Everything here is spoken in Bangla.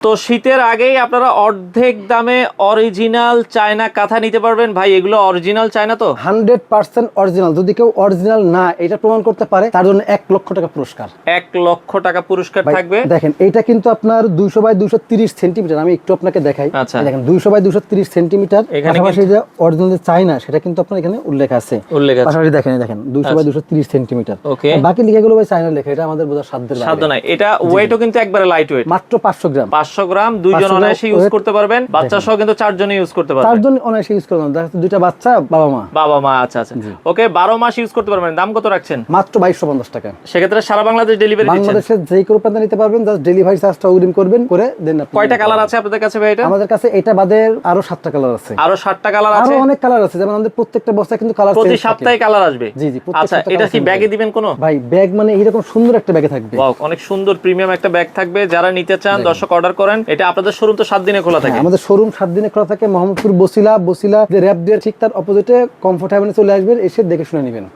তো শীতের আগেই আপনারা অর্ধেক দামে অরিজিনাল চায়না কাঁথা নিতে পারবেন। ভাই এগুলো অরিজিনাল চায়না তো? 100% অরিজিনাল। যদি কেউ অরিজিনাল না এটা প্রমাণ করতে পারে তার জন্য 1 লক্ষ টাকা পুরস্কার। 1 লক্ষ টাকা পুরস্কার থাকবে। দেখেন এটা কিন্তু আপনার 200 বাই 230 সেন্টিমিটার। আমি একটু আপনাকে দেখাই। দেখেন 200 বাই 230 সেন্টিমিটার। পাশাপাশি যে অরিজিনাল চায়না সেটা কিন্তু আপনার এখানে উল্লেখ আছে। পাশাপাশি দেখেন 200 বাই 230 সেন্টিমিটার। বাকি লেখাগুলো ভাই চায়না লেখা, এটা আমাদের বোঝার সাধ্য নাই। এটা ওয়েটও কিন্তু একবারে লাইট ওয়েট, মাত্র 500 গ্রাম। 500 গ্রাম, দুইজন অনায়াসে ইউজ করতে পারবেন। বাচ্চা সহ কিন্তু 4 জন ইউজ করতে পারবেন। 4 জন অনায়াসে ইউজ করতে পারবেন। দুইটা বাচ্চা, বাবা মা। আচ্ছা। ওকে, 12 মাস ইউজ করতে পারবেন। দাম কত রাখছেন? মাত্র 2250 টাকা। সেক্ষেত্রে সারা বাংলাদেশ ডেলিভারি দিচ্ছেন। বাংলাদেশে যেই কোনো প্রান্তে নিতে পারবেন, জাস্ট ডেলিভারি চার্জটা অগ্রিম করবেন, করে দেন। কয়টা কালার আছে আপনাদের কাছে ভাই? এটা আমাদের কাছে এটা বাদে আরো 7টা কালার আছে। আরো 7টা কালার আছে? আরো অনেক কালার আছে। যেমন আমাদের প্রত্যেকটা বস্তায় কিন্তু কালার প্রতি সপ্তাহে কালার আসবে। জি। আচ্ছা, এটা কি ব্যাগে দিবেন কোন? ভাই ব্যাগ মানে এরকম সুন্দর একটা ব্যাগে থাকবে। ওয়াও, অনেক সুন্দর প্রিমিয়াম একটা ব্যাগ থাকবে। যারা নিতে চান দর্শক অর্ডার করেন। এটা আপনাদের শোরুম তো 7 দিনে খোলা থাকে? আমাদের শোরুম 7 দিনে খোলা থাকে। মোহাম্মদপুর বসিলা যে র‍্যাপ দিয়ে ঠিক তার অপোজিটে কমফোর্ট হেভেনে চলে আসবেন, এসে দেখে শুনে নেবেন।